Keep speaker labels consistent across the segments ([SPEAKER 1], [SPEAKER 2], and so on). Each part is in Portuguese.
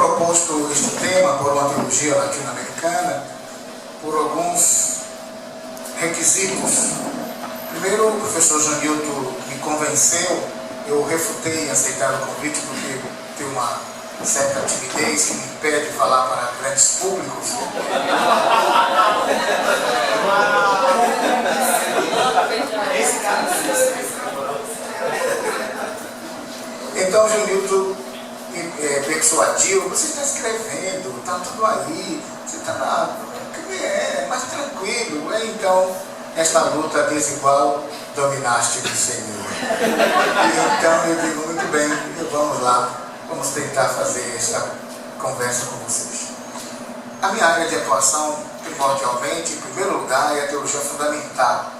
[SPEAKER 1] proposto este tema por uma teologia latino-americana por alguns requisitos. Primeiro, o professor Janilton me convenceu, eu refutei aceitar o convite porque tem uma certa timidez que me impede de falar para grandes públicos. Então, Janilton me persuadiu: você está escrevendo, está tudo aí, você está na... mais tranquilo. Então, esta luta desigual dominaste do Senhor. Então eu digo: muito bem, vamos lá, vamos tentar fazer esta conversa com vocês. A minha área de atuação, primordialmente, em primeiro lugar, é a teologia fundamental.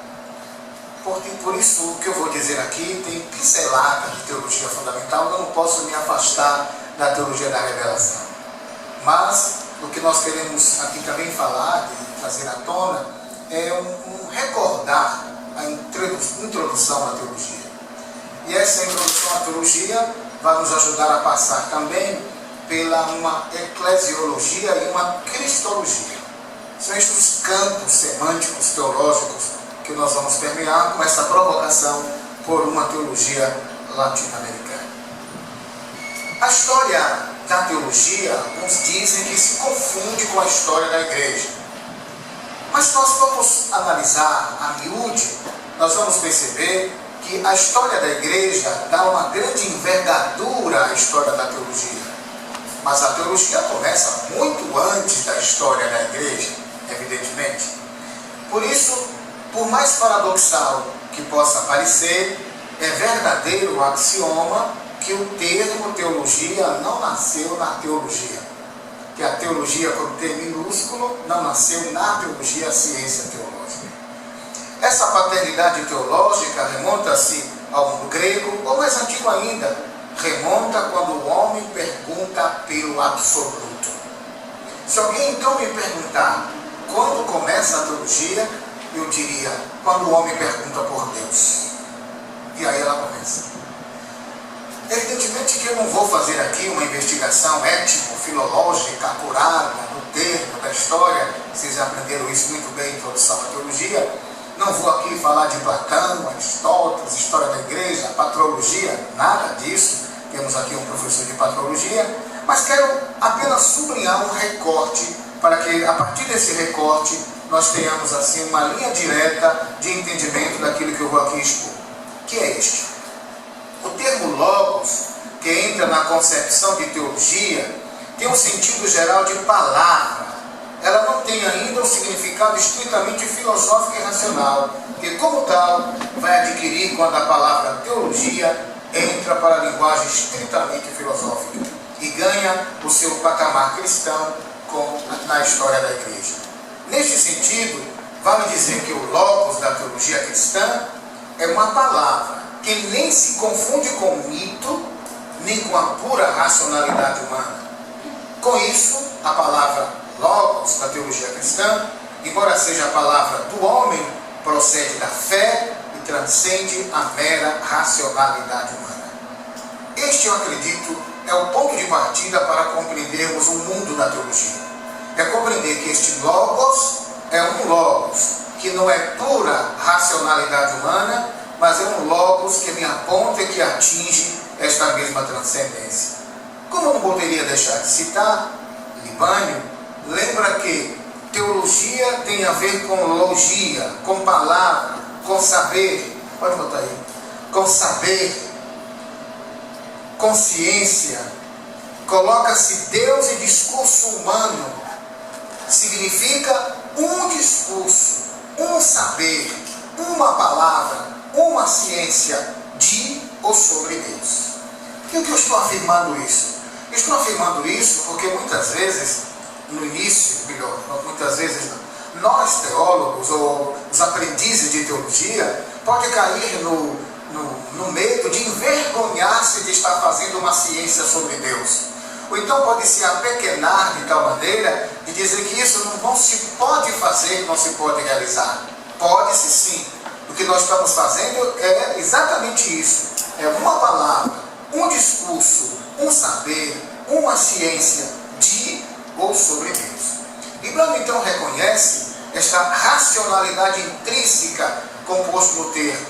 [SPEAKER 1] Por isso, o que eu vou dizer aqui tem pincelada de teologia fundamental, eu não posso me afastar da teologia da revelação. Mas o que nós queremos aqui também falar, de trazer à tona, é um recordar a introdução à teologia. E essa introdução à teologia vai nos ajudar a passar também pela uma eclesiologia e uma cristologia. São estes os campos semânticos teológicos que nós vamos permear com essa provocação por uma teologia latino-americana. A história da teologia, alguns dizem que se confunde com a história da igreja. Mas se nós formos analisar a miúde, nós vamos perceber que a história da igreja dá uma grande envergadura à história da teologia. Mas a teologia começa muito antes da história da igreja, evidentemente. Por isso, por mais paradoxal que possa parecer, é verdadeiro o axioma que o termo teologia não nasceu na teologia. Que a teologia, com T minúsculo, não nasceu na teologia, a ciência teológica. Essa paternidade teológica remonta-se ao mundo grego, ou mais antigo ainda, remonta quando o homem pergunta pelo absoluto. Se alguém então me perguntar quando começa a teologia, eu diria: quando o homem pergunta por Deus. E aí ela começa. Evidentemente que eu não vou fazer aqui uma investigação étnico-filológica acurada no termo da história, vocês aprenderam isso muito bem em introdução à teologia. Não vou aqui falar de Platão, Aristóteles, história da igreja, patrologia, nada disso. Temos aqui um professor de patrologia, mas quero apenas sublinhar um recorte, para que a partir desse recorte nós tenhamos assim uma linha direta de entendimento daquilo que eu vou aqui expor, que é este. O termo logos, que entra na concepção de teologia, tem um sentido geral de palavra. Ela não tem ainda um significado estritamente filosófico e racional, que como tal vai adquirir quando a palavra teologia entra para a linguagem estritamente filosófica e ganha o seu patamar cristão na história da igreja. Neste sentido, vale dizer que o logos da teologia cristã é uma palavra que nem se confunde com mito, nem com a pura racionalidade humana. Com isso, a palavra logos da teologia cristã, embora seja a palavra do homem, procede da fé e transcende a mera racionalidade humana. Este, eu acredito, é o ponto de partida para compreendermos o mundo da teologia. É compreender que este logos é um logos que não é pura racionalidade humana, mas é um logos que me aponta e que atinge esta mesma transcendência. Como eu não poderia deixar de citar, Libânio lembra que teologia tem a ver com logia, com palavra, com saber, pode botar aí, com saber, consciência. Coloca-se Deus e discurso humano. Significa um discurso, um saber, uma palavra, uma ciência de ou sobre Deus. Por que eu estou afirmando isso? Eu estou afirmando isso porque muitas vezes, no início, melhor, muitas vezes não, nós teólogos ou os aprendizes de teologia pode cair no medo de envergonhar-se de estar fazendo uma ciência sobre Deus. Ou então pode se apequenar de tal maneira de dizer que isso não se pode fazer, não se pode realizar. Pode-se sim. O que nós estamos fazendo é exatamente isso. É uma palavra, um discurso, um saber, uma ciência de ou sobre Deus. E Brando então reconhece esta racionalidade intrínseca composta no termo.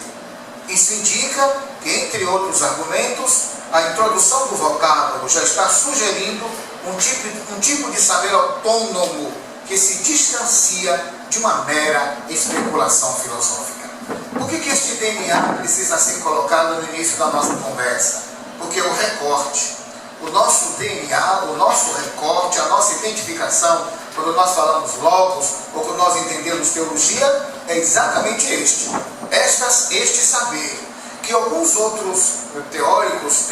[SPEAKER 1] Isso indica que, entre outros argumentos, a introdução do vocábulo já está sugerindo um tipo de saber autônomo que se distancia de uma mera especulação filosófica. Por que este DNA precisa ser colocado no início da nossa conversa? Porque o recorte, o nosso DNA, o nosso recorte, a nossa identificação, quando nós falamos logos ou quando nós entendemos teologia, é exatamente este saber, que alguns outros teólogos,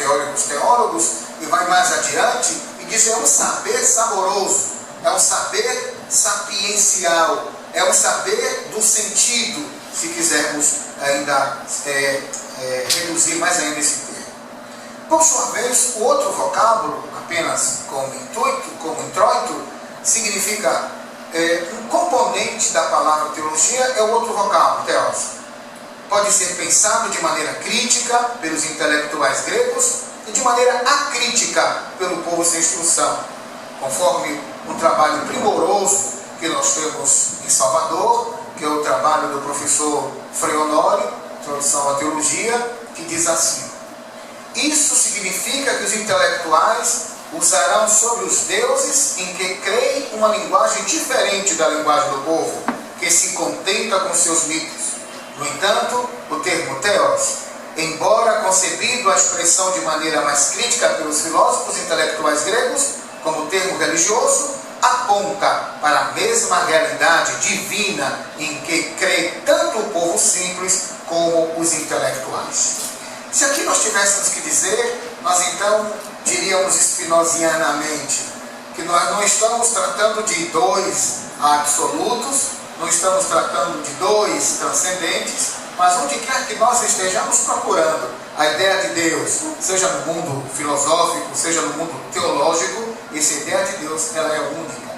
[SPEAKER 1] e vai mais adiante, e dizem é um saber saboroso, é um saber sapiencial, é um saber do sentido, se quisermos ainda reduzir mais ainda esse termo. Por sua vez, o outro vocábulo, apenas como introito, significa um componente da palavra teologia, é o outro vocábulo, teos. Pode ser pensado de maneira crítica pelos intelectuais gregos e de maneira acrítica pelo povo sem instrução, conforme um trabalho primoroso que nós temos em Salvador, que é o trabalho do professor Frei Honório, Introdução à Teologia, que diz assim: isso significa que os intelectuais usarão sobre os deuses em que creem uma linguagem diferente da linguagem do povo, que se contenta com seus mitos. No entanto, o termo theos, embora concebido a expressão de maneira mais crítica pelos filósofos intelectuais gregos, como termo religioso, aponta para a mesma realidade divina em que crê tanto o povo simples como os intelectuais. Se aqui nós tivéssemos que dizer, nós então diríamos spinozianamente que nós não estamos tratando de dois absolutos, não estamos tratando de dois transcendentes, mas onde quer que nós estejamos procurando a ideia de Deus, seja no mundo filosófico, seja no mundo teológico, essa ideia de Deus ela é única.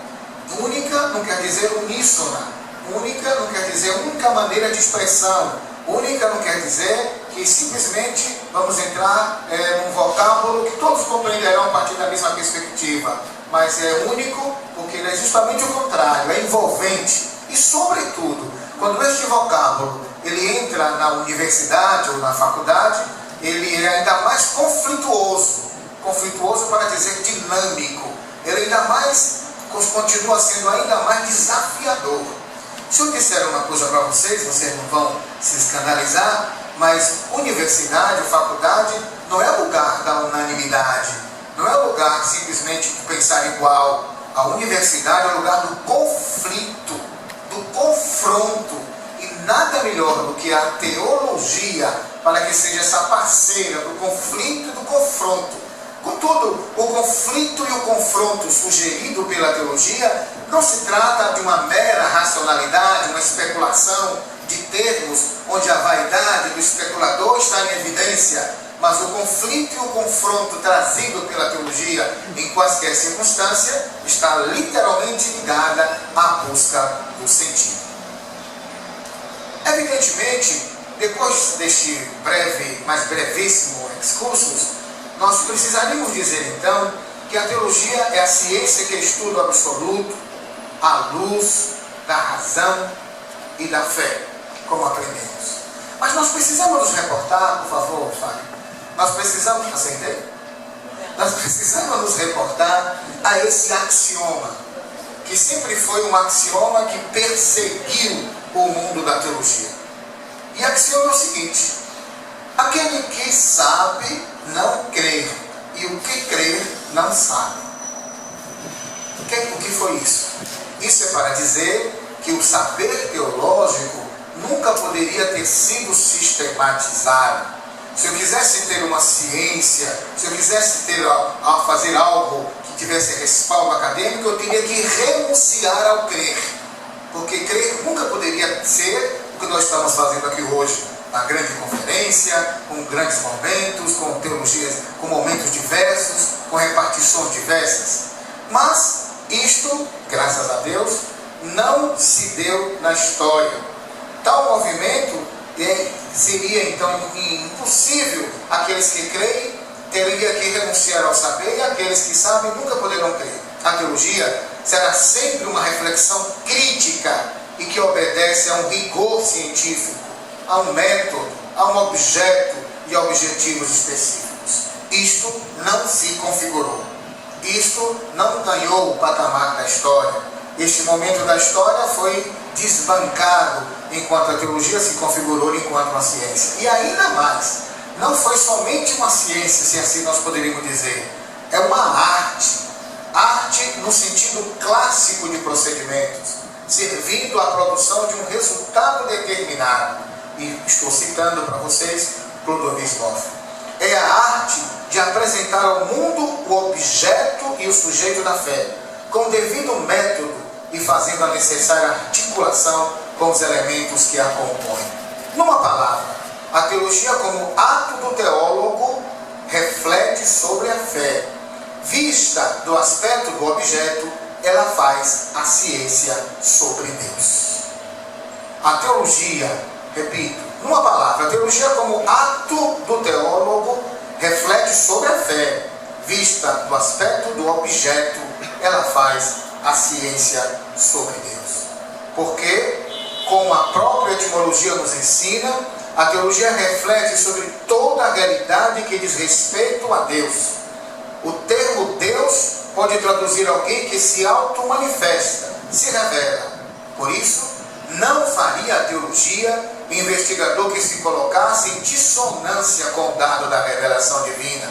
[SPEAKER 1] Única não quer dizer uníssona, única não quer dizer única maneira de expressão, única não quer dizer que simplesmente vamos entrar num vocábulo que todos compreenderão a partir da mesma perspectiva, mas é único porque ele é justamente o contrário, é envolvente. E, sobretudo, quando este vocábulo ele entra na universidade ou na faculdade, ele é ainda mais conflituoso para dizer dinâmico, ele ainda mais continua sendo ainda mais desafiador. Se eu disser uma coisa para vocês não vão se escandalizar, mas universidade, faculdade, não é lugar da unanimidade, não é lugar simplesmente de pensar igual. A universidade é o lugar do conflito, do confronto, e nada melhor do que a teologia para que seja essa parceira do conflito e do confronto. Contudo, o conflito e o confronto sugerido pela teologia não se trata de uma mera racionalidade, uma especulação de termos onde a vaidade do especulador está em evidência, mas o conflito e o confronto trazido pela teologia em quaisquer circunstância está literalmente ligada à busca do sentido. Evidentemente, depois deste mais brevíssimo excursus, nós precisaríamos dizer então que a teologia é a ciência que estuda o absoluto, a luz da razão e da fé, como aprendemos. Mas nós precisamos nos reportar, por favor, Fábio. Nós precisamos nos reportar a esse axioma, que sempre foi um axioma que perseguiu o mundo da teologia. E o axioma é o seguinte: aquele que sabe não crê, e o que crê não sabe. O que foi isso? Isso é para dizer que o saber teológico nunca poderia ter sido sistematizado. Se eu quisesse ter uma ciência, se eu quisesse fazer algo que tivesse respaldo acadêmico, eu teria que renunciar ao crer. Porque crer nunca poderia ser o que nós estamos fazendo aqui hoje, na grande conferência, com grandes momentos, com teologias, com momentos diversos, com repartições diversas. Mas isto, graças a Deus, não se deu na história. Tal movimento seria então impossível aqueles que creem teria que renunciar ao saber, e aqueles que sabem nunca poderão crer. A teologia será sempre uma reflexão crítica e que obedece a um rigor científico, a um método, a um objeto e a objetivos específicos. Isto não se configurou. Isto não ganhou o patamar da história. Este momento da história foi desbancado enquanto a teologia se configurou enquanto uma ciência. E ainda mais, não foi somente uma ciência, se assim nós poderíamos dizer. É uma arte. Arte no sentido clássico de procedimentos, servindo à produção de um resultado determinado. E estou citando para vocês Clodovis Boff. É a arte de apresentar ao mundo o objeto e o sujeito da fé, com o devido método e fazendo a necessária articulação com os elementos que a compõem. Numa palavra, a teologia como ato do teólogo reflete sobre a fé. Vista do aspecto do objeto, ela faz a ciência sobre Deus. A teologia, repito, numa palavra, a teologia como ato do teólogo reflete sobre a fé. Vista do aspecto do objeto, ela faz a ciência sobre Deus. Porque, como a própria etimologia nos ensina, a teologia reflete sobre toda a realidade que diz respeito a Deus. O termo Deus pode traduzir alguém que se auto-manifesta, se revela. Por isso, não faria a teologia o investigador que se colocasse em dissonância com o dado da revelação divina,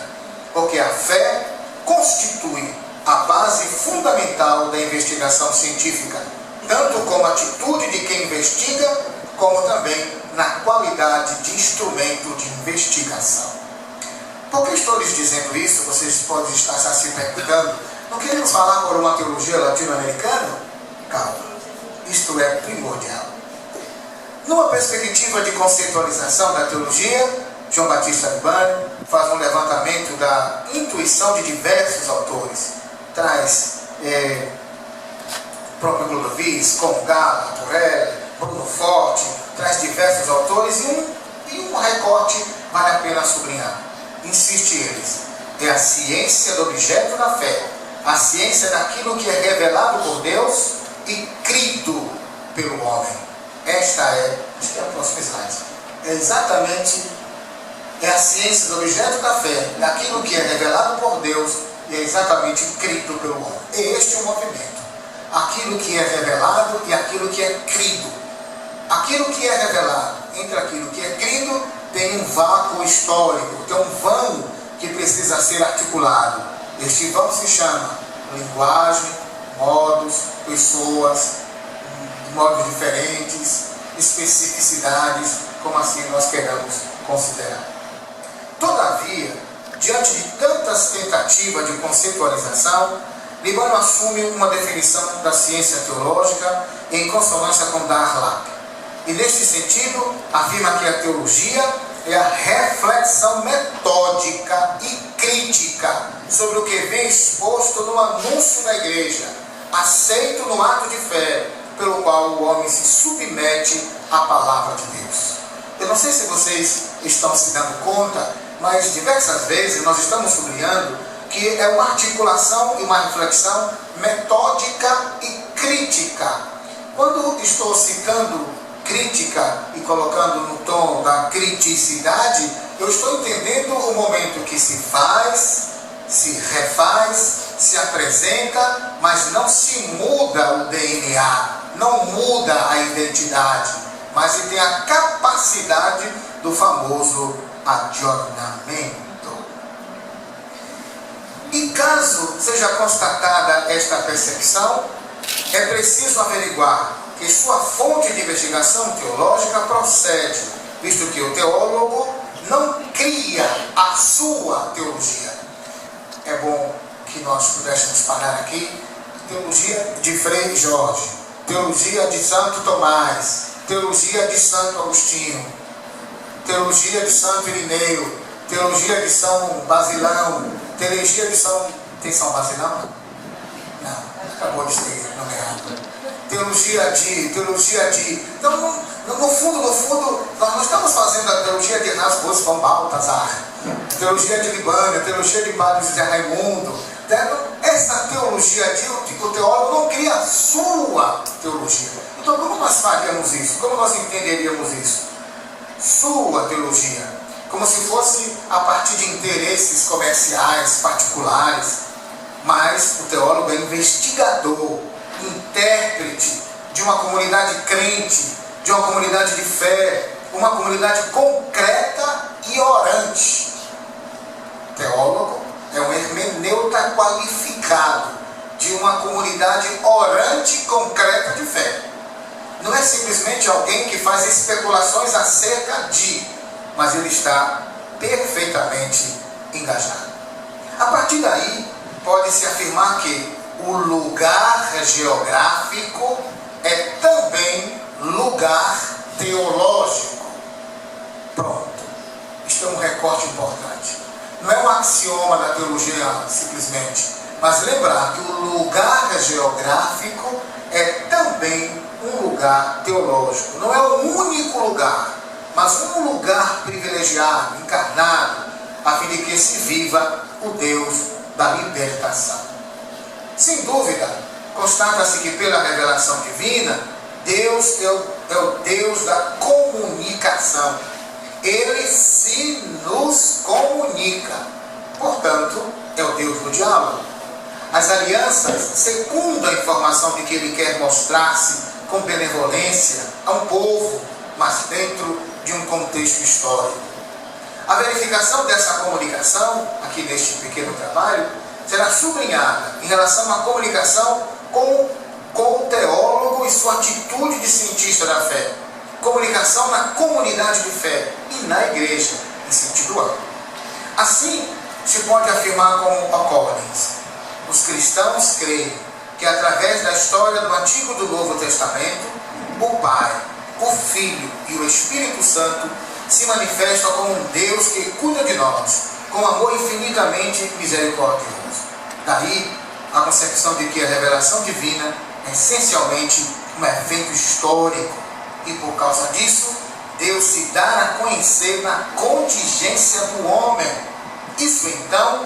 [SPEAKER 1] porque a fé constitui a base fundamental da investigação científica, tanto como atitude de quem investiga, como também na qualidade de instrumento de investigação. Por que estou lhes dizendo isso? Vocês podem estar se perguntando. Não queremos falar por uma teologia latino-americana? Calma, isto é primordial. Numa perspectiva de conceitualização da teologia, João Batista Albani faz um levantamento da intuição de diversos autores. Traz próprio Clodovis, Congala, Torelli, Bruno Forte, traz diversos autores e um recorte vale a pena sublinhar. Insiste eles, é a ciência do objeto da fé, a ciência daquilo que é revelado por Deus e crido pelo homem. Esta acho que é a próxima slide, é a ciência do objeto da fé, daquilo que é revelado por Deus e é exatamente crido pelo homem. É este o movimento, aquilo que é revelado e aquilo que é crido. Aquilo que é revelado entre aquilo que é crido tem um vácuo histórico, tem um vão que precisa ser articulado. Este vão se chama linguagem, modos, pessoas, modos diferentes, especificidades, como assim nós queremos considerar. Todavia, diante de tantas tentativas de conceitualização, Libano assume uma definição da ciência teológica em consonância com Darlap. E neste sentido, afirma que a teologia é a reflexão metódica e crítica sobre o que vem exposto no anúncio da igreja, aceito no ato de fé, pelo qual o homem se submete à palavra de Deus. Eu não sei se vocês estão se dando conta, mas diversas vezes nós estamos sublinhando que é uma articulação e uma reflexão metódica e crítica. Quando estou citando crítica e colocando no tom da criticidade, eu estou entendendo o momento que se faz, se refaz, se apresenta, mas não se muda o DNA, não muda a identidade, mas tem a capacidade do famoso adornamento. E caso seja constatada esta percepção, é preciso averiguar que sua fonte de investigação teológica procede, visto que o teólogo não cria a sua teologia. É bom que nós pudéssemos parar aqui. Teologia de Frei Jorge, teologia de Santo Tomás, teologia de Santo Agostinho, teologia de Santo Irineu, teologia de São Basilão, teologia de São... Tem São Basilão? Não. acabou de ser nomeado. Teologia de. Então, no fundo, nós não estamos fazendo a teologia de Erasmus von Balthasar, teologia de Libânia, teologia de Padre José Raimundo. Essa teologia o teólogo não cria a sua teologia. Então, como nós faríamos isso? Como nós entenderíamos isso? Sua teologia. Como se fosse a partir de interesses comerciais, particulares. Mas o teólogo é investigador, intérprete de uma comunidade crente, de uma comunidade de fé, uma comunidade concreta e orante. Teólogo é um hermeneuta qualificado de uma comunidade orante e concreta de fé. Não é simplesmente alguém que faz especulações acerca de, mas ele está perfeitamente engajado. A partir daí, pode-se afirmar que o lugar geográfico é também lugar teológico. Pronto. Isto é um recorte importante. Não é um axioma da teologia simplesmente, mas lembrar que o lugar geográfico é também um lugar teológico. Não é o único lugar, mas um lugar privilegiado, encarnado, a fim de que se viva o Deus da libertação. Sem dúvida, constata-se que pela revelação divina, Deus é o Deus da comunicação. Ele se nos comunica. Portanto, é o Deus do diálogo. As alianças secundam a informação de que Ele quer mostrar-se com benevolência a um povo, mas dentro de um contexto histórico. A verificação dessa comunicação, aqui neste pequeno trabalho, será sublinhada em relação à comunicação com o teólogo e sua atitude de cientista da fé. Comunicação na comunidade de fé e na igreja, em sentido amplo. Assim, se pode afirmar como Occordens: os cristãos creem que através da história do Antigo e do Novo Testamento, o Pai, o Filho e o Espírito Santo se manifestam como um Deus que cuida de nós, com amor infinitamente misericordioso. Daí, a concepção de que a revelação divina é essencialmente um evento histórico, e por causa disso, Deus se dá a conhecer na contingência do homem. Isso, então,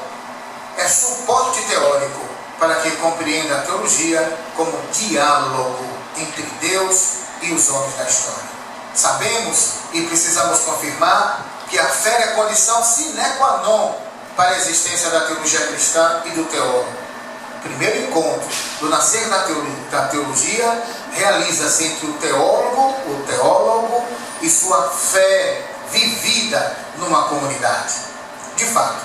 [SPEAKER 1] é suporte teórico para que compreenda a teologia como diálogo entre Deus e os homens da história. Sabemos e precisamos confirmar que a fé é condição sine qua non para a existência da teologia cristã e do teólogo. O primeiro encontro do nascer da teologia realiza-se entre o teólogo e sua fé vivida numa comunidade. De fato,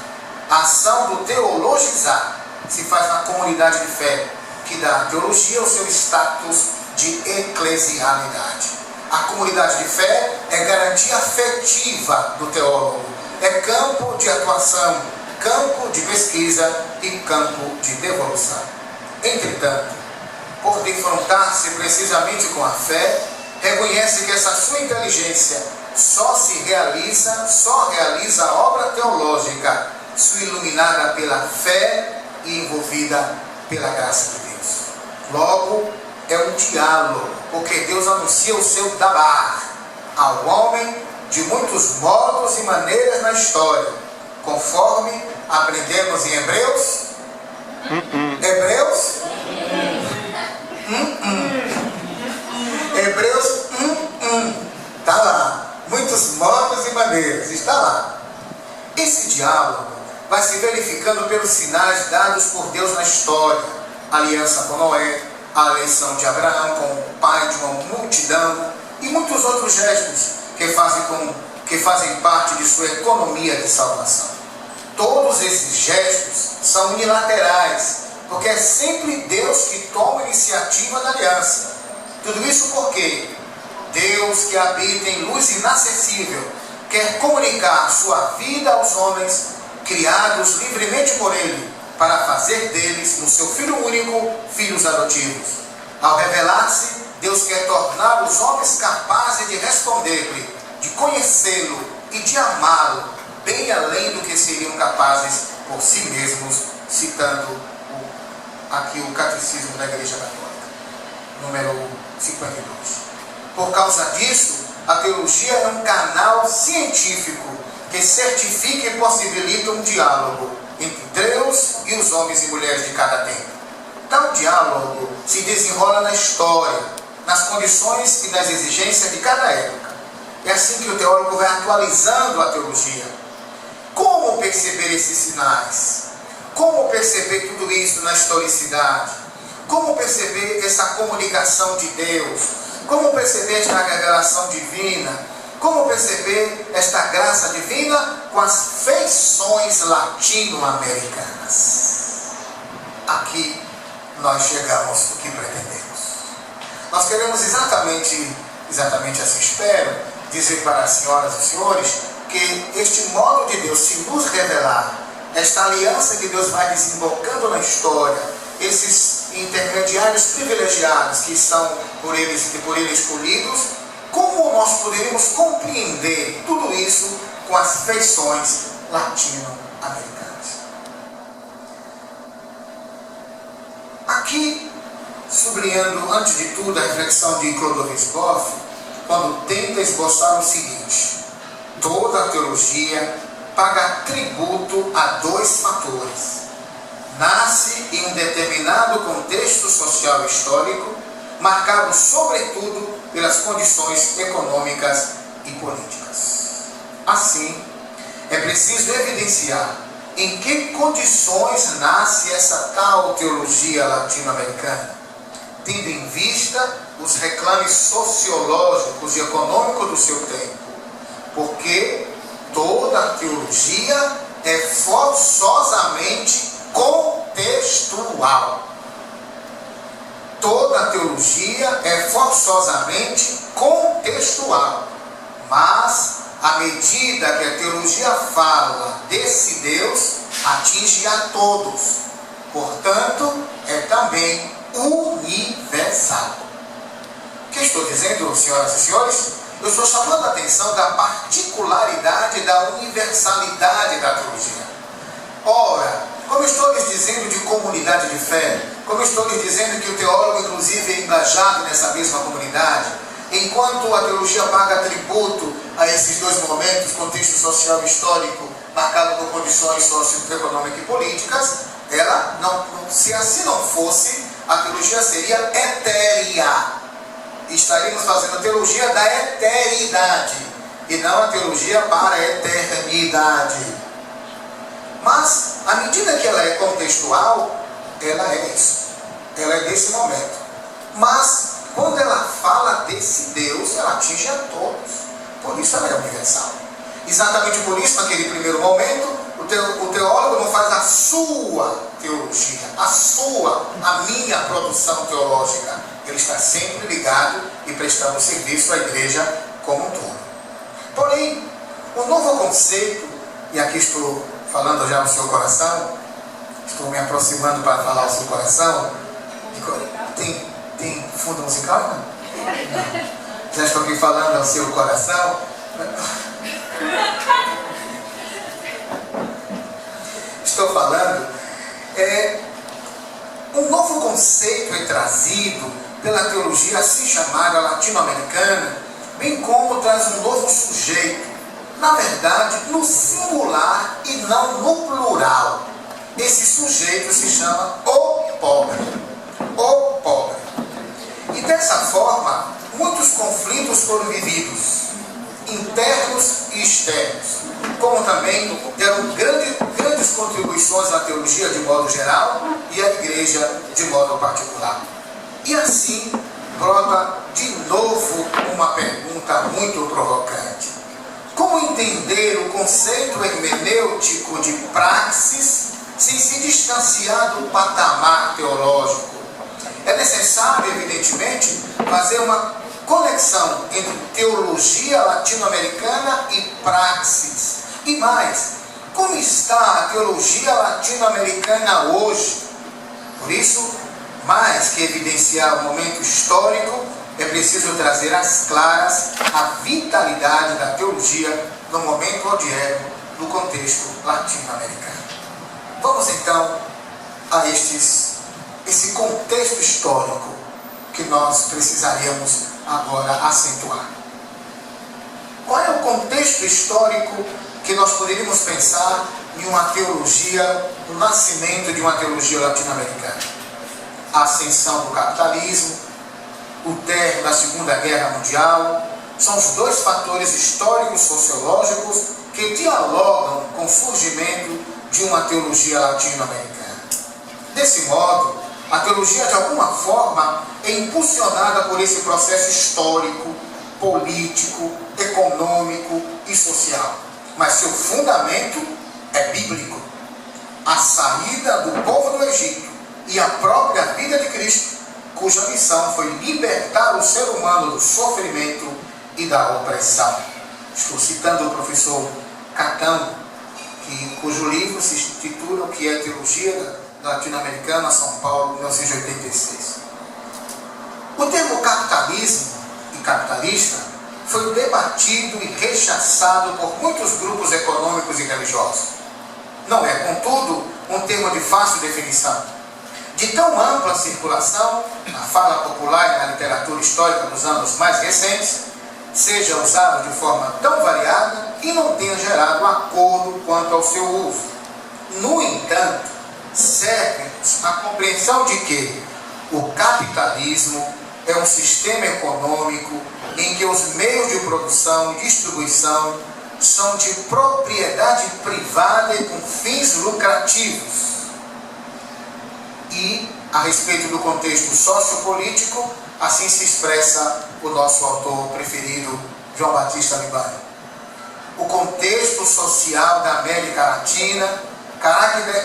[SPEAKER 1] a ação do teologizar se faz na comunidade de fé, que dá à teologia o seu status de eclesialidade. A comunidade de fé é garantia afetiva do teólogo, é campo de atuação, campo de pesquisa e campo de devolução. Entretanto, por defrontar-se precisamente com a fé, reconhece que essa sua inteligência só realiza a obra teológica, se iluminada pela fé e envolvida pela graça de Deus. Logo, é um diálogo, porque Deus anuncia o seu dabar ao homem de muitos modos e maneiras na história, conforme aprendemos em Hebreus. Hebreus? Hebreus, está lá. Muitos modos e maneiras, está lá. Esse diálogo vai se verificando pelos sinais dados por Deus na história. A aliança com Noé, a eleição de Abraão como pai de uma multidão e muitos outros gestos que fazem parte de sua economia de salvação. Todos esses gestos são unilaterais, porque é sempre Deus que toma a iniciativa da aliança. Tudo isso porque Deus, que habita em luz inacessível, quer comunicar sua vida aos homens criados livremente por Ele, para fazer deles, no seu Filho único, filhos adotivos. Ao revelar-se, Deus quer tornar os homens capazes de responder-lhe, de conhecê-lo e de amá-lo, bem além do que seriam capazes por si mesmos, citando aqui o Catecismo da Igreja Católica, número 52. Por causa disso, a teologia é um canal científico que certifica e possibilita um diálogo entre Deus e os homens e mulheres de cada tempo. Tal diálogo se desenrola na história, nas condições e nas exigências de cada época. É assim que o teólogo vai atualizando a teologia. Como perceber esses sinais? Como perceber tudo isso na historicidade? Como perceber essa comunicação de Deus? Como perceber esta revelação divina? Como perceber esta graça divina com as feições latino-americanas? Aqui nós chegamos o que pretendemos. Nós queremos exatamente assim, espero, dizer para as senhoras e senhores que este modo de Deus se nos revelar, esta aliança que Deus vai desembocando na história, esses intermediários privilegiados que são por ele escolhidos, como nós poderíamos compreender tudo isso com as feições latino-americanas? Aqui, sublinhando antes de tudo a reflexão de Clodovis Boff, quando tenta esboçar o seguinte: toda a teologia paga tributo a dois fatores. Nasce em um determinado contexto social e histórico, marcado sobretudo pelas condições econômicas e políticas. Assim, é preciso evidenciar em que condições nasce essa tal teologia latino-americana, tendo em vista os reclames sociológicos e econômicos do seu tempo, porque toda a teologia é forçosamente contextual. Toda a teologia é forçosamente contextual, mas à medida que a teologia fala desse Deus, atinge a todos. Portanto, é também universal. O que estou dizendo, senhoras e senhores? Eu estou chamando a atenção da particularidade da universalidade da teologia. Ora, como estou lhes dizendo de comunidade de fé, como estou lhes dizendo que o teólogo inclusive é engajado nessa mesma comunidade, enquanto a teologia paga tributo a esses dois momentos, contexto social e histórico, marcado por condições socioeconômicas e políticas, ela não, se assim não fosse, a teologia seria etérea. Estaríamos fazendo a teologia da eternidade e não a teologia para a eternidade. Mas, à medida que ela é contextual, ela é isso. Ela é desse momento. Mas, quando ela fala desse Deus, ela atinge a todos. Por isso ela é universal. Exatamente por isso, naquele primeiro momento, o teólogo não faz a sua teologia, a minha produção teológica. Ele está sempre ligado e prestando serviço à igreja como um todo. Porém, um novo conceito, e aqui estou falando já no seu coração, estou me aproximando para falar ao seu coração. Tem fundo musical? Não. Já estou aqui falando ao seu coração. Estou falando, um novo conceito é trazido pela teologia assim chamada latino-americana, bem como traz um novo sujeito, na verdade no singular e não no plural. Esse sujeito se chama o pobre. O pobre. E dessa forma, muitos conflitos foram vividos, internos e externos, como também deram grandes contribuições à teologia de modo geral e à igreja de modo particular. E assim brota de novo uma pergunta muito provocante: como entender o conceito hermenêutico de praxis sem se distanciar do patamar teológico? É necessário, evidentemente, fazer uma conexão entre teologia latino-americana e praxis. E mais, como está a teologia latino-americana hoje? Por isso, mais que evidenciar o momento histórico, é preciso trazer às claras a vitalidade da teologia no momento odiero do contexto latino-americano. Vamos então a estes esse contexto histórico que nós precisaríamos agora acentuar. Qual é o contexto histórico que nós poderíamos pensar em uma teologia, no nascimento de uma teologia latino-americana? A ascensão do capitalismo, o término da Segunda Guerra Mundial, são os dois fatores históricos sociológicos que dialogam com o surgimento de uma teologia latino-americana. Desse modo, a teologia de alguma forma é impulsionada por esse processo histórico, político, econômico e social. Mas seu fundamento é bíblico. A saída do povo do Egito e a própria vida de Cristo, cuja missão foi libertar o ser humano do sofrimento e da opressão. Estou citando o professor Catão, cujo livro se intitula O que é Teologia Latino-Americana, São Paulo, 1986. O termo capitalismo e capitalista foi debatido e rechaçado por muitos grupos econômicos e religiosos. Não é, contudo, um termo de fácil definição. De tão ampla circulação, na fala popular e na literatura histórica dos anos mais recentes, seja usado de forma tão variada e não tenha gerado acordo quanto ao seu uso. No entanto, serve-nos a compreensão de que o capitalismo é um sistema econômico em que os meios de produção e distribuição são de propriedade privada e com fins lucrativos. E, a respeito do contexto sociopolítico, assim se expressa o nosso autor preferido, João Batista Libânio. O contexto social da América Latina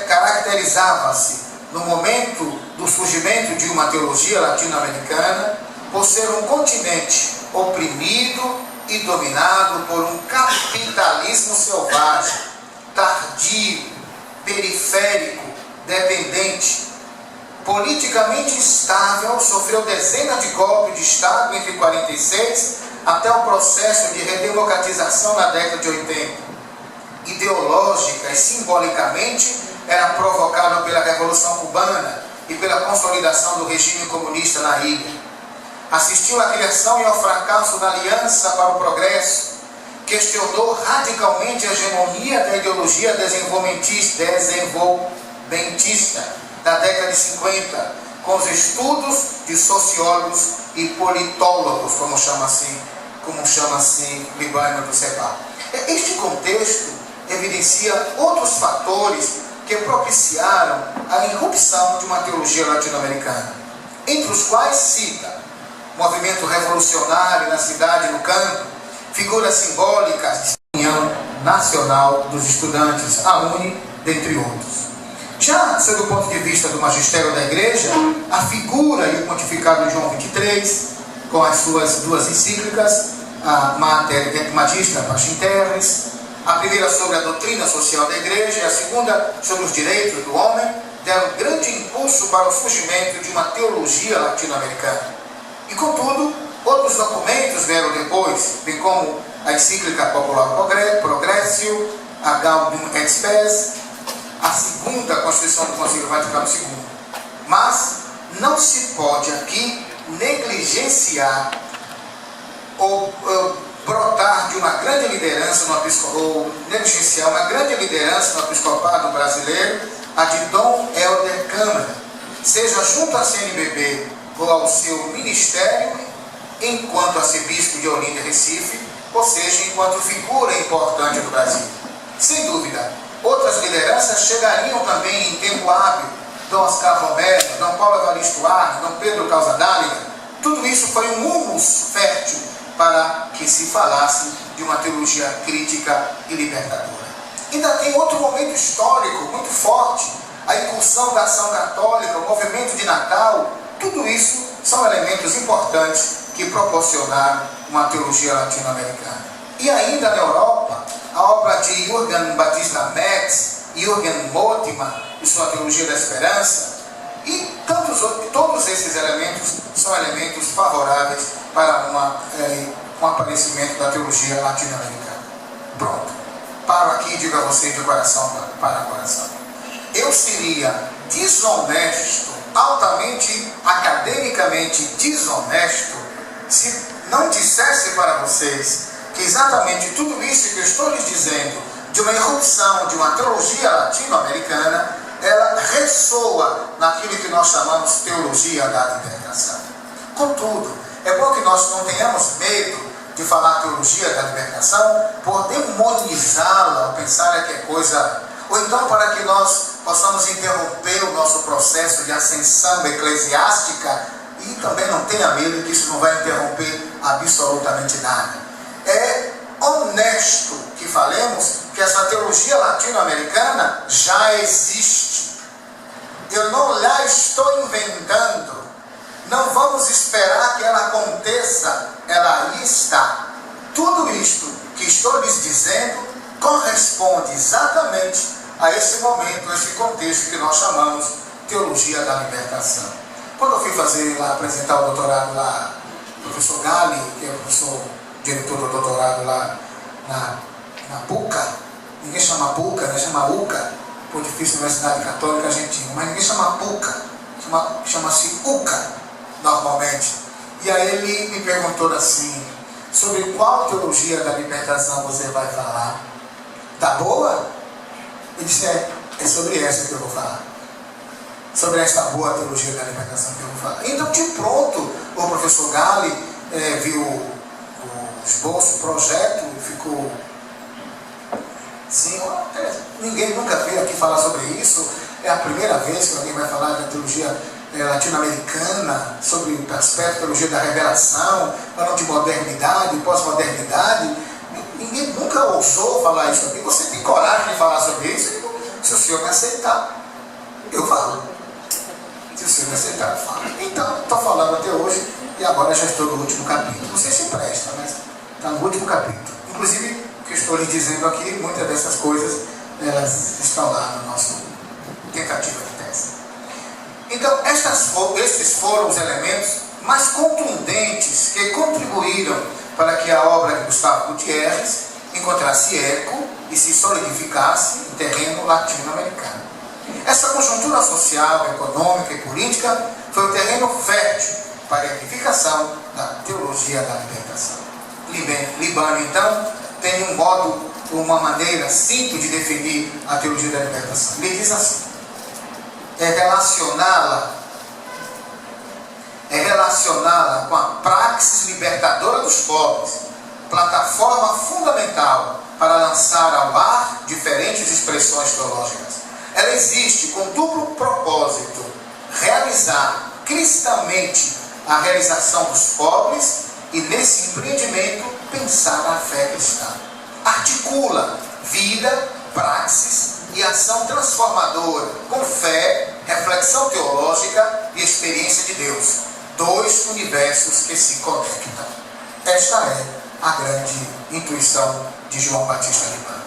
[SPEAKER 1] caracterizava-se, no momento do surgimento de uma teologia latino-americana, por ser um continente oprimido e dominado por um capitalismo selvagem, tardio, periférico, dependente, politicamente instável, sofreu dezenas de golpes de Estado entre 46 até o processo de redemocratização na década de 80. Ideológica e simbolicamente era provocado pela Revolução Cubana e pela consolidação do regime comunista na ilha. Assistiu à criação e ao fracasso da Aliança para o Progresso, questionou radicalmente a hegemonia da ideologia desenvolvimentista da década de 50, com os estudos de sociólogos e politólogos, como chama assim Libânio do CEPAL. Este contexto evidencia outros fatores que propiciaram a irrupção de uma teologia latino-americana, entre os quais cita movimento revolucionário na cidade e no campo, figuras simbólicas de União Nacional dos Estudantes, a UNE, dentre outros. Já, sob o ponto de vista do magistério da Igreja, a figura e o pontificado de João XXIII, com as suas duas encíclicas, a Mater et Magistra Pacem Terris, a primeira sobre a doutrina social da Igreja e a segunda sobre os direitos do homem, deram grande impulso para o surgimento de uma teologia latino-americana. E, contudo, outros documentos vieram depois, bem como a encíclica Popular Progressio, a Gaudium et Spes, a segunda Constituição do Concílio Vaticano II. Mas não se pode aqui negligenciar ou brotar de uma grande liderança ou negligenciar uma grande liderança no episcopado brasileiro, a de Dom Helder Câmara, seja junto à CNBB ou ao seu ministério, enquanto arcebispo de Olinda e Recife, ou seja, enquanto figura importante do Brasil. Sem dúvida, outras lideranças chegariam também em tempo hábil, Dom Oscar Romero, Dom Paulo Evaristo Arnes, Dom Pedro Causadáliga. Tudo isso foi um humus fértil para que se falasse de uma teologia crítica e libertadora. Ainda tem outro momento histórico muito forte, a incursão da ação católica, o movimento de Natal. Tudo isso são elementos importantes que proporcionaram uma teologia latino-americana. E ainda na Europa, a obra de Jürgen Batista Metz, Jürgen Moltmann e sua Teologia da Esperança, e todos esses elementos são elementos favoráveis para um aparecimento da teologia latino-americana. Pronto. Paro aqui e digo a vocês de coração para coração. Eu seria desonesto altamente academicamente desonesto se não dissesse para vocês que exatamente tudo isso que eu estou lhes dizendo, de uma irrupção de uma teologia latino-americana, ela ressoa naquilo que nós chamamos teologia da libertação. Contudo, é bom que nós não tenhamos medo de falar teologia da libertação por demonizá-la, ou pensar que é coisa... Ou então para que nós possamos interromper o nosso processo de ascensão eclesiástica, e também não tenha medo que isso não vai interromper absolutamente nada. É honesto que falemos que essa teologia latino-americana já existe. Eu não lá estou inventando. Não vamos esperar que ela aconteça. Ela aí está. Tudo isto que estou lhes dizendo corresponde exatamente a esse momento, a esse contexto que nós chamamos teologia da libertação. Quando eu fui fazer lá, apresentar o doutorado lá, o professor Gali, que é o professor diretor do doutorado lá na PUCA, ninguém chama PUCA, né? Chama UCA, Pontifícia Universidade Católica Argentina, mas ninguém chama PUCA, chama-se UCA normalmente. E aí ele me perguntou assim, sobre qual teologia da libertação você vai falar? Tá boa? Eu disse, é sobre essa que eu vou falar. Sobre esta boa teologia da libertação que eu vou falar. Então, de pronto, o professor Gali viu o esboço, o projeto, e ficou assim, ninguém nunca veio aqui falar sobre isso. É a primeira vez que alguém vai falar da teologia latino-americana, sobre o aspecto da teologia da revelação, falando de modernidade, pós-modernidade. Ninguém nunca ousou falar isso aqui. Você tem coragem de falar sobre isso? Se o senhor me aceitar, eu falo. Se o senhor me aceitar, eu falo. Então, estou falando até hoje e agora já estou no último capítulo. Não sei se presta, mas está no último capítulo. Inclusive, o que eu estou lhe dizendo aqui, muitas dessas coisas, elas estão lá no nosso tentativa de tese. Então, estes foram os elementos mais contundentes que contribuíram para que a obra de Gustavo Gutierrez encontrasse eco e se solidificasse em terreno latino-americano. Essa conjuntura social, econômica e política foi um terreno fértil para a edificação da teologia da libertação. Libânio, então, tem uma maneira simples de definir a teologia da libertação. Ele diz assim, é relacioná-la com a praxis libertadora dos pobres, plataforma fundamental para lançar ao ar diferentes expressões teológicas. Ela existe com duplo propósito: realizar cristamente a realização dos pobres e, nesse empreendimento, pensar a fé cristã. Articula vida, praxis e ação transformadora com fé, reflexão teológica e experiência de Deus. Dois universos que se conectam. Esta é a grande intuição de João Batista Libânio.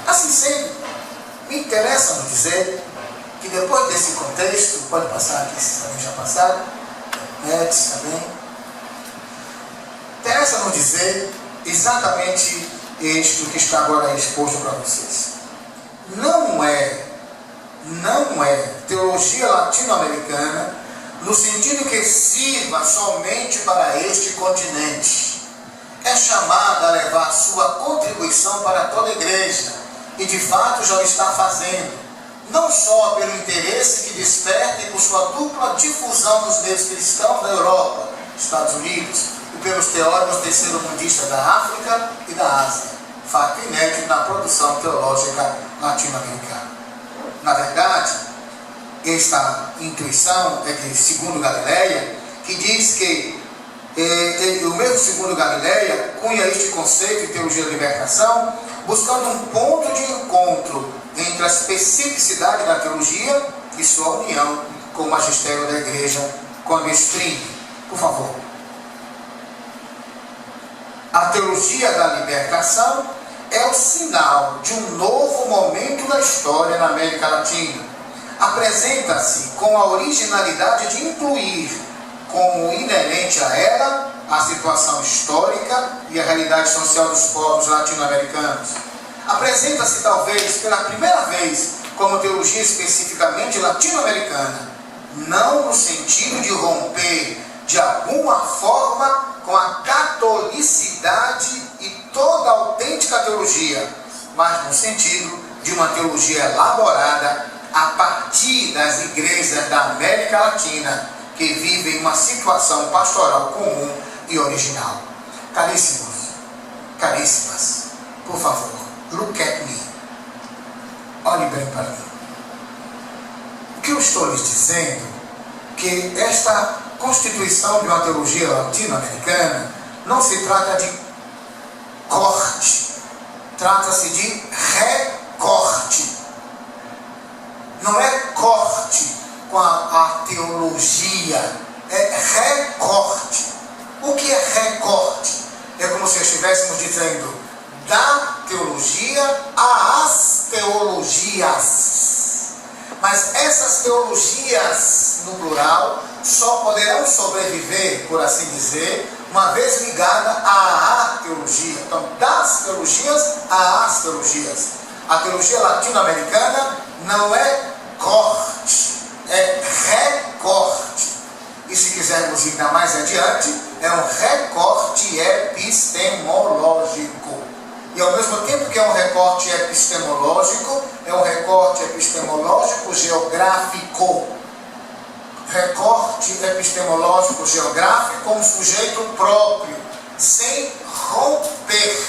[SPEAKER 1] Assim sendo, me interessa nos dizer que depois desse contexto, pode passar aqui, se também já passaram, Edson também, interessa nos dizer exatamente isto que está agora exposto para vocês. Não é teologia latino-americana no sentido que sirva somente para este continente. É chamada a levar sua contribuição para toda a igreja, e de fato já o está fazendo, não só pelo interesse que desperta e por sua dupla difusão nos meios cristãos da Europa, Estados Unidos, e pelos teólogos terceiro-mundistas da África e da Ásia, fato inédito na produção teológica latino-americana. Na verdade, esta intuição é de Segundo Galileia, que diz que o mesmo Segundo Galileia cunha este conceito de teologia da libertação, buscando um ponto de encontro entre a especificidade da teologia e sua união com o magistério da igreja, com a mestrinha. Por favor. A teologia da libertação é o sinal de um novo momento da história na América Latina. Apresenta-se com a originalidade de incluir como inerente a ela a situação histórica e a realidade social dos povos latino-americanos. Apresenta-se talvez pela primeira vez como teologia especificamente latino-americana, não no sentido de romper de alguma forma com a catolicidade e toda a autêntica teologia, mas no sentido de uma teologia elaborada a partir das igrejas da América Latina que vivem uma situação pastoral comum e original. Caríssimos, caríssimas, por favor, look at me. Olhem bem para mim. O que eu estou lhes dizendo que esta constituição de uma teologia latino-americana não se trata de corte, trata-se de recorte. Não é corte com a teologia, é recorte. O que é recorte? É como se estivéssemos dizendo da teologia às teologias. Mas essas teologias, no plural, só poderão sobreviver, por assim dizer, uma vez ligada à teologia. Então, das teologias às teologias. A teologia latino-americana não é corte, é recorte. E se quisermos ir ainda mais adiante, é um recorte epistemológico. E ao mesmo tempo que é um recorte epistemológico, é um recorte epistemológico geográfico. Recorte epistemológico geográfico com um sujeito próprio, sem romper.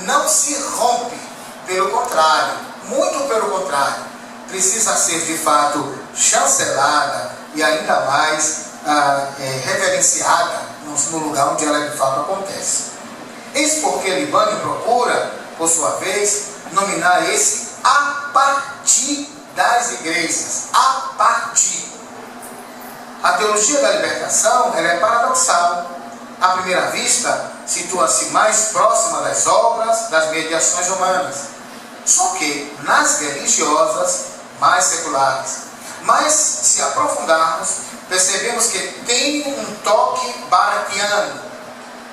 [SPEAKER 1] Não se rompe, pelo contrário, muito pelo contrário. Precisa ser de fato chancelada e ainda mais reverenciada no lugar onde ela de fato acontece. Eis porque Libânio procura, por sua vez, nominar esse a partir das igrejas. A partir. A teologia da libertação ela é paradoxal. À primeira vista, situa-se mais próxima das obras, das mediações humanas. Só que, nas religiosas, mais seculares. Mas, se aprofundarmos, percebemos que tem um toque baratiano.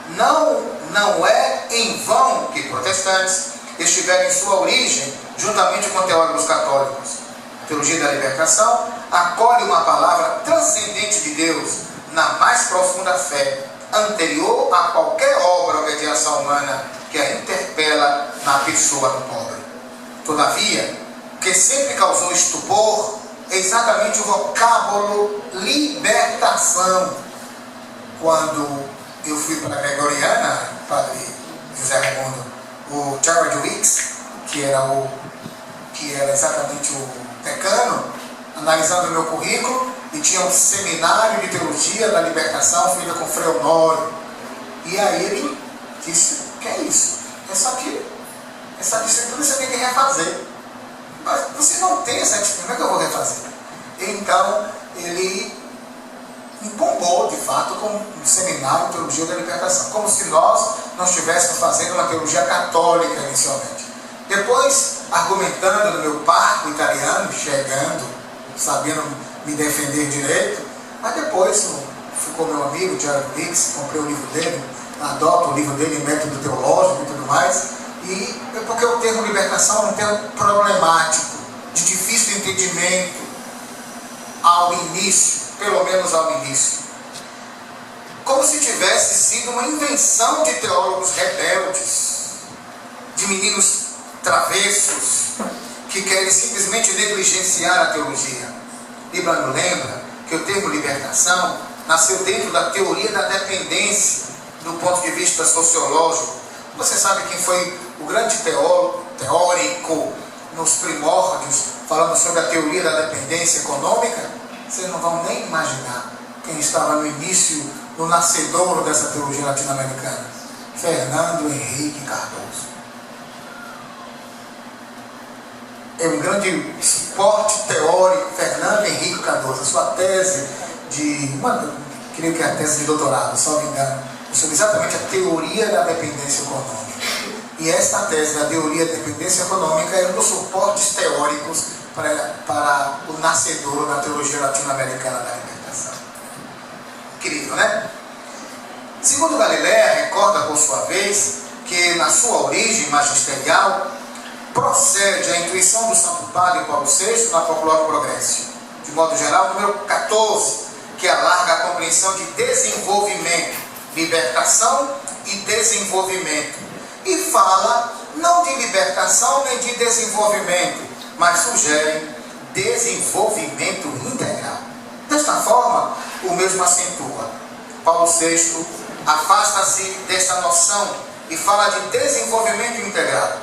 [SPEAKER 1] Não é em vão que protestantes estiveram em sua origem, juntamente com teólogos católicos. A teologia da libertação acolhe uma palavra transcendente de Deus na mais profunda fé, anterior a qualquer obra ou mediação humana que a interpela na pessoa do pobre. Todavia, o que sempre causou estupor é exatamente o vocábulo libertação. Quando eu fui para a Gregoriana, padre José Raimundo, o Jared Wicks, que era exatamente o decano, analisando o meu currículo, e tinha um seminário de teologia da libertação feito com Frei Honório. E aí ele disse: que é isso? Essa disciplina você tem que refazer. Mas você não tem essa disciplina, como é que eu vou refazer? Então ele bombou de fato com um seminário de teologia da libertação, como se nós não estivéssemos fazendo uma teologia católica inicialmente. Depois, argumentando no meu parco italiano, chegando, sabendo me defender direito, mas depois ficou meu amigo Jared Wicks, comprei o livro dele, adoto o livro dele em método teológico e tudo mais, e porque o termo libertação é um termo problemático, de difícil entendimento ao início, pelo menos ao início. Como se tivesse sido uma invenção de teólogos rebeldes, de meninos travessos, que querem simplesmente negligenciar a teologia. Libânio lembra que o termo libertação nasceu dentro da teoria da dependência, do ponto de vista sociológico. Você sabe quem foi o grande teórico nos primórdios, falando sobre a teoria da dependência econômica? Vocês não vão nem imaginar quem estava no início, no nascedouro dessa teologia latino-americana. Fernando Henrique Cardoso. É um grande suporte teórico, Fernando Henrique Cardoso. A sua tese creio que é a tese de doutorado, se não me engano, sobre exatamente a teoria da dependência econômica. E esta tese da teoria da dependência econômica é um dos suportes teóricos para o nascedouro da teologia latino-americana da libertação. Incrível, né? Segundo Galiléia, recorda por sua vez que na sua origem magisterial procede a intuição do Santo Padre Paulo VI na Popular Progressio. de modo geral. Número 14, que alarga a compreensão de desenvolvimento, libertação e desenvolvimento. E fala não de libertação nem de desenvolvimento, mas sugere desenvolvimento integral. Desta forma, o mesmo acentua. Paulo VI afasta-se desta noção e fala de desenvolvimento integral,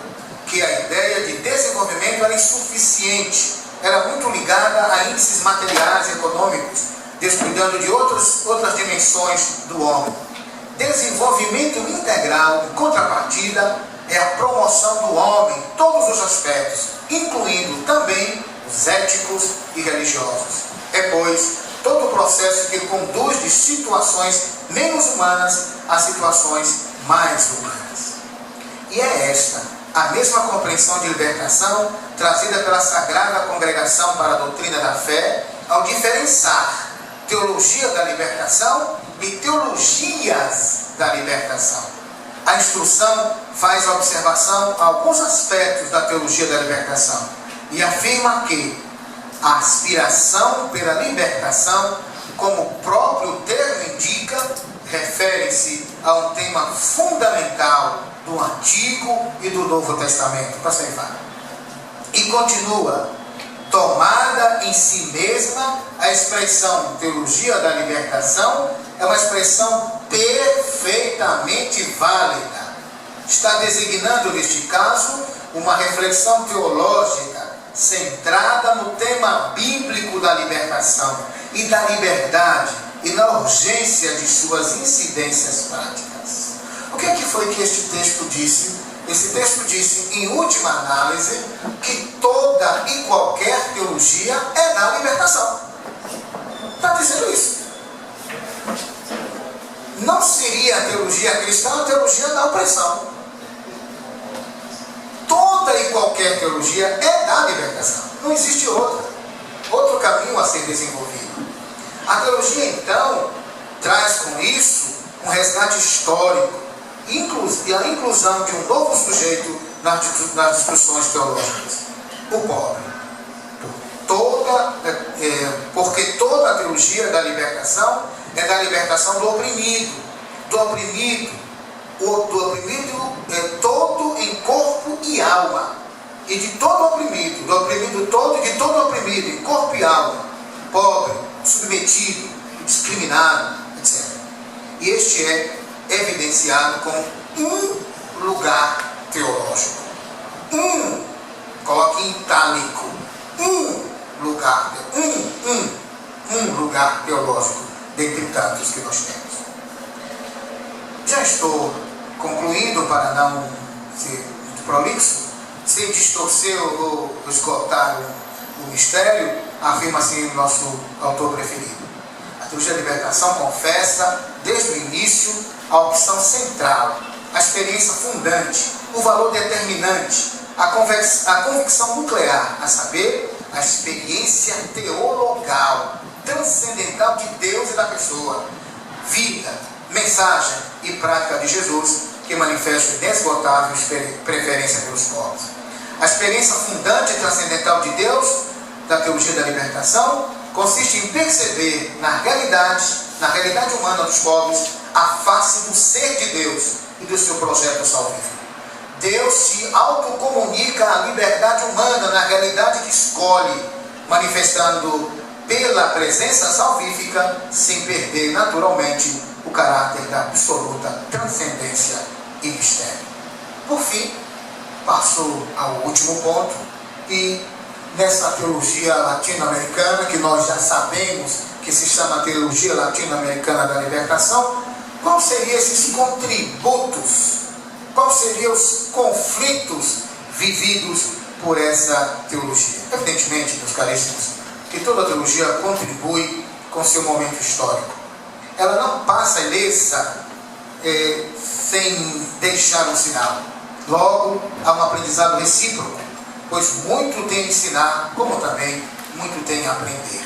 [SPEAKER 1] que a ideia de desenvolvimento era insuficiente, era muito ligada a índices materiais e econômicos, descuidando de outras dimensões do homem. Desenvolvimento integral, em contrapartida, é a promoção do homem em todos os aspectos, incluindo também os éticos e religiosos. É, pois, todo o processo que conduz de situações menos humanas a situações mais humanas. E é esta a mesma compreensão de libertação trazida pela Sagrada Congregação para a Doutrina da Fé, ao diferenciar teologia da libertação e teologias da libertação. A instrução faz a observação a alguns aspectos da teologia da libertação e afirma que a aspiração pela libertação, como o próprio termo indica, refere-se a um tema fundamental do Antigo e do Novo Testamento. E continua: tomada em si mesma, a expressão teologia da libertação é uma expressão perfeitamente válida. Está designando, neste caso, uma reflexão teológica centrada no tema bíblico da libertação e da liberdade e na urgência de suas incidências práticas. O que é que foi que este texto disse? Esse texto disse, em última análise, que toda e qualquer teologia é da libertação. Está dizendo isso. Não seria a teologia cristã a teologia da opressão. Toda e qualquer teologia é da libertação. Não existe outro caminho a ser desenvolvido. A teologia, então, traz com isso um resgate histórico e a inclusão de um novo sujeito nas discussões teológicas: o pobre. Porque toda a teologia da libertação é da libertação do oprimido. Do oprimido todo em corpo e alma. E de todo oprimido, do oprimido todo e de todo oprimido em corpo e alma, pobre, submetido, discriminado, etc. E este é evidenciado com um lugar teológico. Coloque em itálico. Um lugar teológico dentre tantos que nós temos. Já estou concluindo para não ser muito prolixo, sem distorcer ou esgotar o mistério, afirma assim o nosso autor preferido. A teologia da libertação confessa, desde o início, a opção central, a experiência fundante, o valor determinante, a convicção nuclear, a saber, a experiência teologal, transcendental de Deus e da pessoa, vida, mensagem e prática de Jesus, que manifesta inesgotável preferência pelos povos. A experiência fundante e transcendental de Deus, da teologia da libertação, consiste em perceber na realidade humana dos povos, a face do ser de Deus e do seu projeto salvífico. Deus se autocomunica à liberdade humana na realidade que escolhe, manifestando pela presença salvífica, sem perder naturalmente o caráter da absoluta transcendência e mistério. Por fim, passo ao último ponto, e nessa teologia latino-americana, que nós já sabemos que se chama teologia latino-americana da libertação, quais seriam esses contributos, quais seriam os conflitos vividos por essa teologia? Evidentemente, meus caríssimos, que toda teologia contribui com seu momento histórico. Ela não passa ilesa sem deixar um sinal. Logo, há um aprendizado recíproco, pois muito tem a ensinar, como também muito tem a aprender.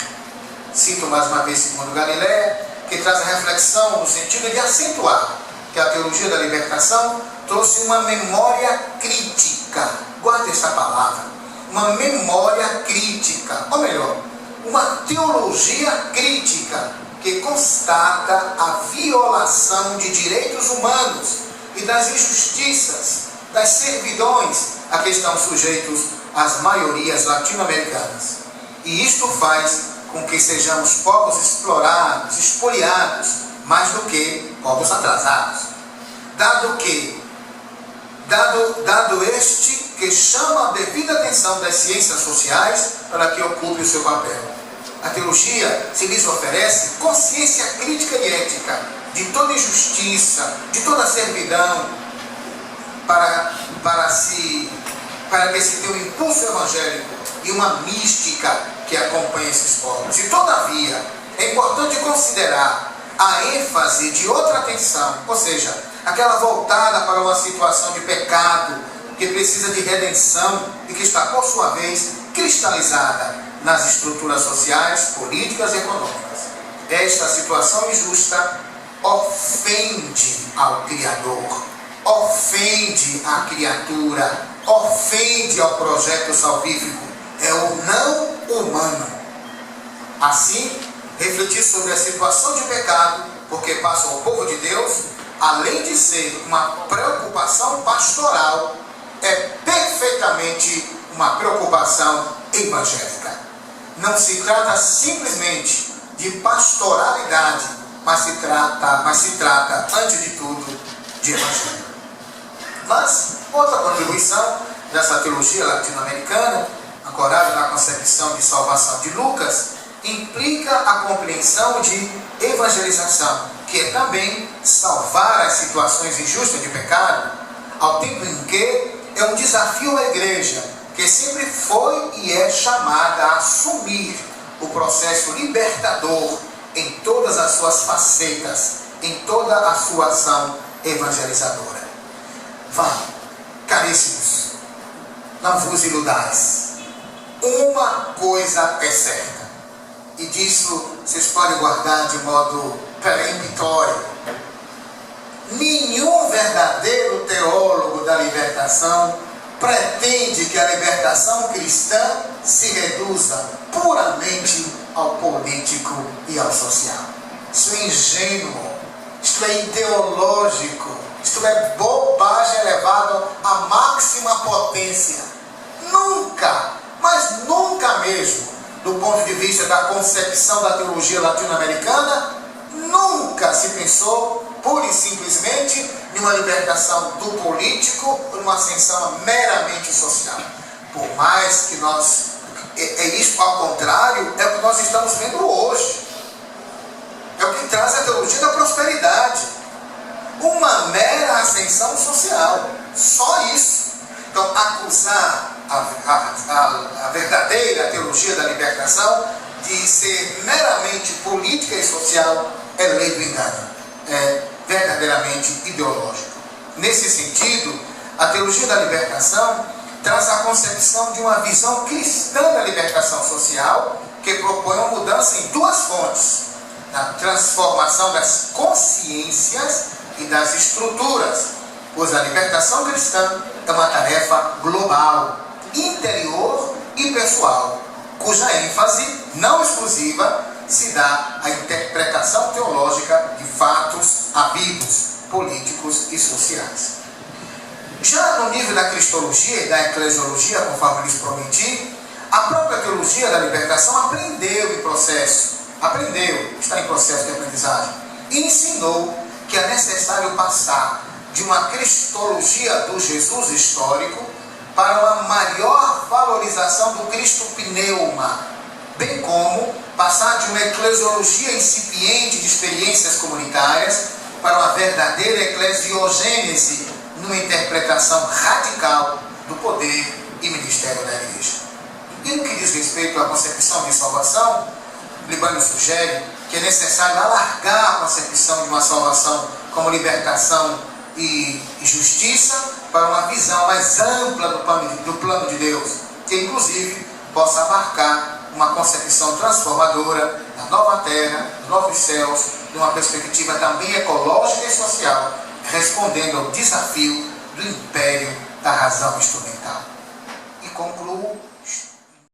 [SPEAKER 1] Cito mais uma vez segundo Galiléia, que traz a reflexão no sentido de acentuar que a teologia da libertação trouxe uma memória crítica. Guarde essa palavra. Uma memória crítica, ou melhor, uma teologia crítica que constata a violação de direitos humanos e das injustiças, das servidões a que estão sujeitos as maiorias latino-americanas. E isto faz com que sejamos povos explorados, expoliados, mais do que povos atrasados. Dado este que chama a devida atenção das ciências sociais para que ocupe o seu papel. A teologia se lhes oferece consciência crítica e ética de toda injustiça, de toda servidão, para que se tenha um impulso evangélico e uma mística que acompanha esses povos. E todavia, é importante considerar a ênfase de outra atenção, ou seja, aquela voltada para uma situação de pecado, que precisa de redenção e que está, por sua vez, cristalizada nas estruturas sociais, políticas e econômicas. Esta situação injusta ofende ao Criador, ofende à criatura, ofende ao projeto salvífico, é o não humano. Assim, refletir sobre a situação de pecado, porque passa ao povo de Deus, além de ser uma preocupação pastoral, é perfeitamente uma preocupação evangélica. Não se trata simplesmente de pastoralidade, mas se trata, antes de tudo, de evangelho. Mas, outra contribuição dessa teologia latino-americana, ancorada na concepção de salvação de Lucas, implica a compreensão de evangelização, que é também salvar as situações injustas de pecado, ao tempo em que é um desafio à igreja, que sempre foi e é chamada a assumir o processo libertador em todas as suas facetas, em toda a sua ação evangelizadora. Vá, caríssimos, não vos iludais. Uma coisa é certa, e disso vocês podem guardar de modo peremptório. Nenhum verdadeiro teólogo da libertação pretende que a libertação cristã se reduza puramente ao político e ao social. Isso é ingênuo, isto é ideológico, isto é bobagem elevada à máxima potência. Nunca, mas nunca mesmo, do ponto de vista da concepção da teologia latino-americana, nunca se pensou pura e simplesmente numa libertação do político ou numa ascensão meramente social. Por mais que isso ao contrário, é o que nós estamos vendo hoje. É o que traz a teologia da prosperidade. Uma mera ascensão social. Só isso. Então, acusar a verdadeira teologia da libertação de ser meramente política e social é lei do engano. É verdadeiramente ideológico. Nesse sentido, a teologia da libertação traz a concepção de uma visão cristã da libertação social, que propõe uma mudança em duas fontes: na transformação das consciências e das estruturas, pois a libertação cristã é uma tarefa global, interior e pessoal, cuja ênfase não exclusiva se dá à interpretação teológica de fatos havivos, políticos e sociais. Já no nível da cristologia e da eclesiologia, conforme lhes prometi, a própria teologia da libertação aprendeu, está em processo de aprendizagem, e ensinou que é necessário passar de uma cristologia do Jesus histórico para uma maior valorização do Cristo pneuma, bem como passar de uma eclesiologia incipiente de experiências comunitárias para uma verdadeira eclesiogênese numa interpretação radical do poder e ministério da igreja. E no que diz respeito à concepção de salvação, Libânio sugere que é necessário alargar a concepção de uma salvação como libertação e justiça para uma visão mais ampla do plano de Deus, que inclusive possa abarcar uma concepção transformadora da nova terra, dos novos céus, de uma perspectiva também ecológica e social, respondendo ao desafio do império da razão instrumental. E concluo